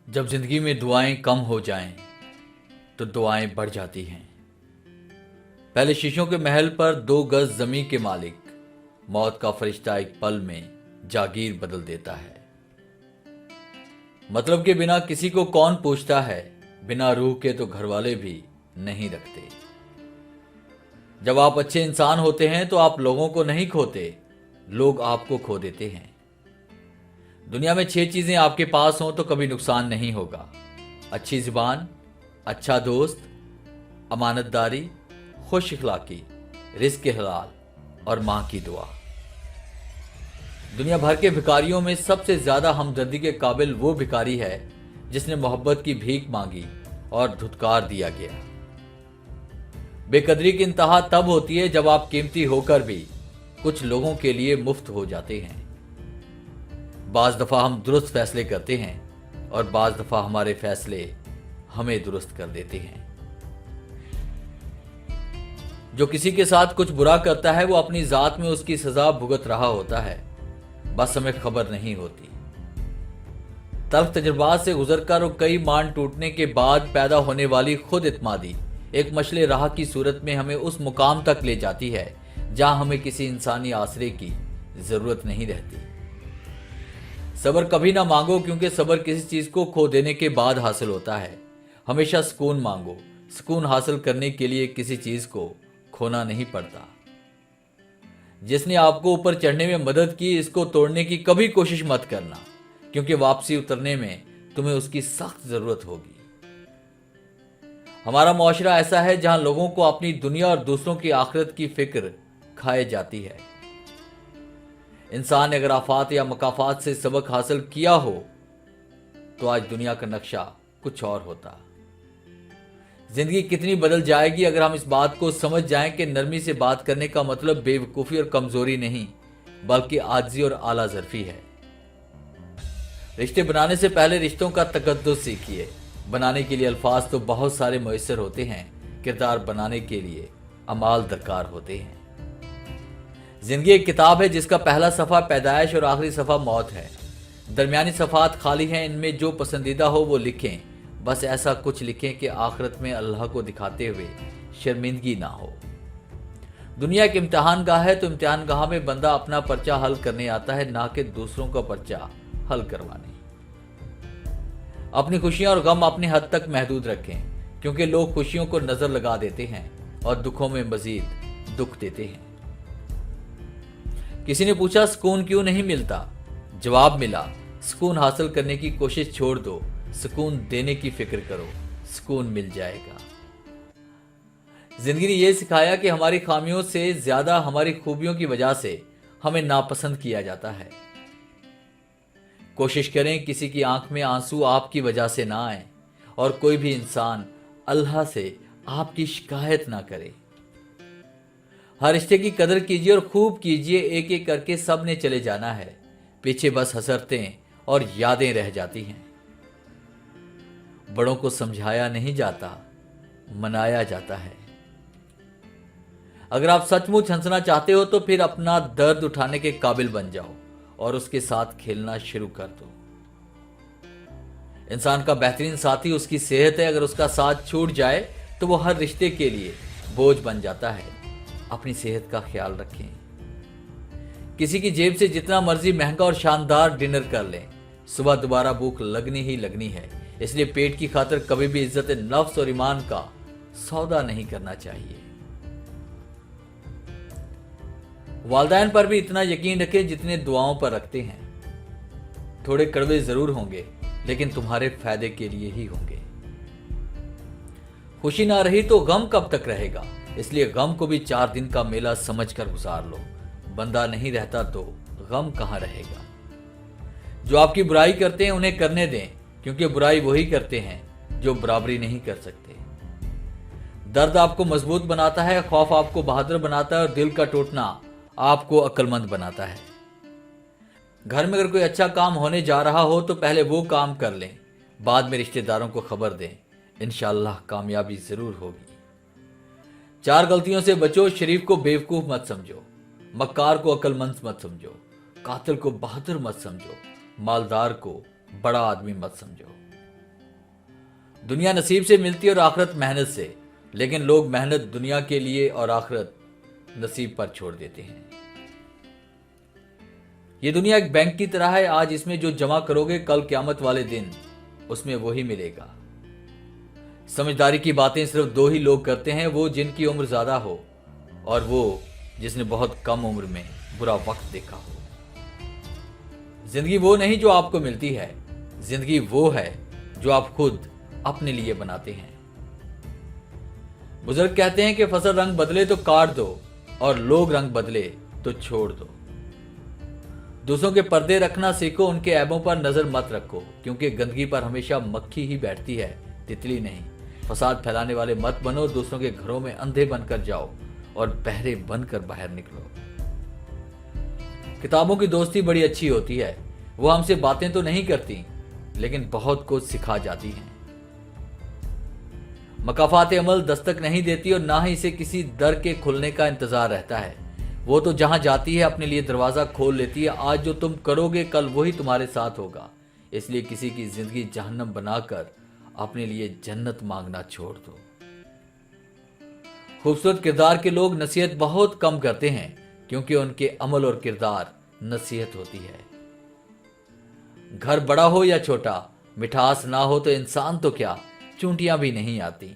जब जिंदगी में दुआएं कम हो जाएं तो दुआएं बढ़ जाती हैं। पहले शीशों के महल पर 2 गज जमी के मालिक, मौत का फरिश्ता एक पल में जागीर बदल देता है। मतलब के बिना किसी को कौन पूछता है, बिना रूह के तो घर वाले भी नहीं रखते। जब आप अच्छे इंसान होते हैं तो आप लोगों को नहीं खोते, लोग आपको खो देते हैं। दुनिया में 6 चीजें आपके पास हों तो कभी नुकसान नहीं होगा। अच्छी जुबान, अच्छा दोस्त, अमानतदारी, खुश इखलाकी, रिज़्क़ हलाल और माँ की दुआ। दुनिया भर के भिखारियों में सबसे ज्यादा हमदर्दी के काबिल वो भिखारी है जिसने मोहब्बत की भीख मांगी और धुतकार दिया गया। बेकदरी की इंतहा तब होती है जब आप कीमती होकर भी कुछ लोगों के लिए मुफ्त हो जाते हैं। बाज दफा हम दुरुस्त फैसले करते हैं और बाज दफा हमारे फैसले हमें दुरुस्त कर देते हैं। जो किसी के साथ कुछ बुरा करता है वो अपनी जात में उसकी सजा भुगत रहा होता है, बस हमें खबर नहीं होती। तल्ख तजुर्बात से गुजरकर और कई मान टूटने के बाद पैदा होने वाली खुद इत्मादी एक मशले राह की सूरत में हमें उस मुकाम तक ले जाती है जहां हमें किसी इंसानी आसरे की जरूरत नहीं रहती। सब्र कभी ना मांगो, क्योंकि सब्र किसी चीज को खो देने के बाद हासिल होता है। हमेशा सुकून मांगो, सुकून हासिल करने के लिए किसी चीज को खोना नहीं पड़ता। जिसने आपको ऊपर चढ़ने में मदद की, इसको तोड़ने की कभी कोशिश मत करना, क्योंकि वापसी उतरने में तुम्हें उसकी सख्त जरूरत होगी। हमारा मुआशरा ऐसा है जहां लोगों को अपनी दुनिया और दूसरों की आखिरत की फिक्र खाए जाती है। इंसान ने अगर आफात या मकाफात से सबक हासिल किया हो तो आज दुनिया का नक्शा कुछ और होता। जिंदगी कितनी बदल जाएगी अगर हम इस बात को समझ जाएं कि नरमी से बात करने का मतलब बेवकूफ़ी और कमजोरी नहीं, बल्कि आजिज़ी और आला ज़र्फ़ी है। रिश्ते बनाने से पहले रिश्तों का तकद्दुस सीखिए। बनाने के लिए अल्फाज तो बहुत सारे मुयस्सर होते हैं, किरदार बनाने के लिए अमाल दरकार होते हैं। जिंदगी एक किताब है जिसका पहला सफ़ा पैदाइश और आखिरी सफ़ा मौत है। दरमियानी सफ़ात खाली हैं, इनमें जो पसंदीदा हो वो लिखें। बस ऐसा कुछ लिखें कि आखिरत में अल्लाह को दिखाते हुए शर्मिंदगी ना हो। दुनिया एक इम्तिहान गाह है तो इम्तिहान गाह में बंदा अपना पर्चा हल करने आता है, ना कि दूसरों का पर्चा हल करवाने। अपनी खुशियां और गम अपनी हद तक महदूद रखें, क्योंकि लोग खुशियों को नजर लगा देते हैं और दुखों में मजीद दुख देते हैं। किसी ने पूछा सुकून क्यों नहीं मिलता? जवाब मिला, सुकून हासिल करने की कोशिश छोड़ दो, सुकून देने की फिक्र करो, सुकून मिल जाएगा। जिंदगी ने यह सिखाया कि हमारी खामियों से ज्यादा हमारी खूबियों की वजह से हमें नापसंद किया जाता है। कोशिश करें किसी की आंख में आंसू आपकी वजह से ना आए और कोई भी इंसान अल्लाह से आपकी शिकायत ना करे। हर रिश्ते की कदर कीजिए और खूब कीजिए, एक एक करके सब ने चले जाना है, पीछे बस हसरतें और यादें रह जाती हैं। बड़ों को समझाया नहीं जाता, मनाया जाता है। अगर आप सचमुच हंसना चाहते हो तो फिर अपना दर्द उठाने के काबिल बन जाओ और उसके साथ खेलना शुरू कर दो। इंसान का बेहतरीन साथी उसकी सेहत है। अगर उसका साथ छूट जाए तो वो हर रिश्ते के लिए बोझ बन जाता है। अपनी सेहत का ख्याल रखें। किसी की जेब से जितना मर्जी महंगा और शानदार डिनर कर लें, सुबह दोबारा भूख लगनी ही लगनी है। इसलिए पेट की खातिर कभी भी इज्जत नफ्स और ईमान का सौदा नहीं करना चाहिए। वालिदैन पर भी इतना यकीन रखें जितने दुआओं पर रखते हैं। थोड़े कड़वे जरूर होंगे, लेकिन तुम्हारे फायदे के लिए ही होंगे। खुशी ना रही तो गम कब तक रहेगा, इसलिए गम को भी 4 दिन का मेला समझकर गुजार लो। बंदा नहीं रहता तो गम कहां रहेगा। जो आपकी बुराई करते हैं उन्हें करने दें, क्योंकि बुराई वही करते हैं जो बराबरी नहीं कर सकते। दर्द आपको मजबूत बनाता है, खौफ आपको बहादुर बनाता है और दिल का टूटना आपको अक्लमंद बनाता है। घर में अगर कोई अच्छा काम होने जा रहा हो तो पहले वो काम कर लें, बाद में रिश्तेदारों को खबर दें। इंशाअल्लाह कामयाबी जरूर होगी। 4 गलतियों से बचो। शरीफ को बेवकूफ मत समझो, मक्कार को अक्लमंद मत समझो, कातिल को बहादुर मत समझो, मालदार को बड़ा आदमी मत समझो। दुनिया नसीब से मिलती है और आखिरत मेहनत से, लेकिन लोग मेहनत दुनिया के लिए और आखिरत नसीब पर छोड़ देते हैं। ये दुनिया एक बैंक की तरह है, आज इसमें जो जमा करोगे कल क़यामत वाले दिन उसमें वही मिलेगा। समझदारी की बातें सिर्फ दो ही लोग करते हैं, वो जिनकी उम्र ज्यादा हो और वो जिसने बहुत कम उम्र में बुरा वक्त देखा हो। जिंदगी वो नहीं जो आपको मिलती है, जिंदगी वो है जो आप खुद अपने लिए बनाते हैं। बुजुर्ग कहते हैं कि फसल रंग बदले तो काट दो और लोग रंग बदले तो छोड़ दो। दूसरों के पर्दे रखना सीखो, उनके ऐबों पर नजर मत रखो, क्योंकि गंदगी पर हमेशा मक्खी ही बैठती है, तितली नहीं। फसाद फैलाने वाले मत बनो, दूसरों के घरों में अंधे बनकर जाओ और बहरे बनकर बाहर निकलो। किताबों की दोस्ती बड़ी अच्छी होती है, वो हमसे बातें तो नहीं करती लेकिन बहुत कुछ सिखा जाती हैं। मकाफात अमल दस्तक नहीं देती और ना ही इसे किसी दर के खुलने का इंतजार रहता है। वो तो जहां जाती है अपने लिए दरवाजा खोल लेती है। आज जो तुम करोगे कल वही तुम्हारे साथ होगा, इसलिए किसी की जिंदगी जहन्नम बनाकर अपने लिए जन्नत मांगना छोड़ दो। खूबसूरत किरदार के लोग नसीहत बहुत कम करते हैं, क्योंकि उनके अमल और किरदार नसीहत होती है। घर बड़ा हो या छोटा, मिठास ना हो तो इंसान तो क्या चूंटियां भी नहीं आती।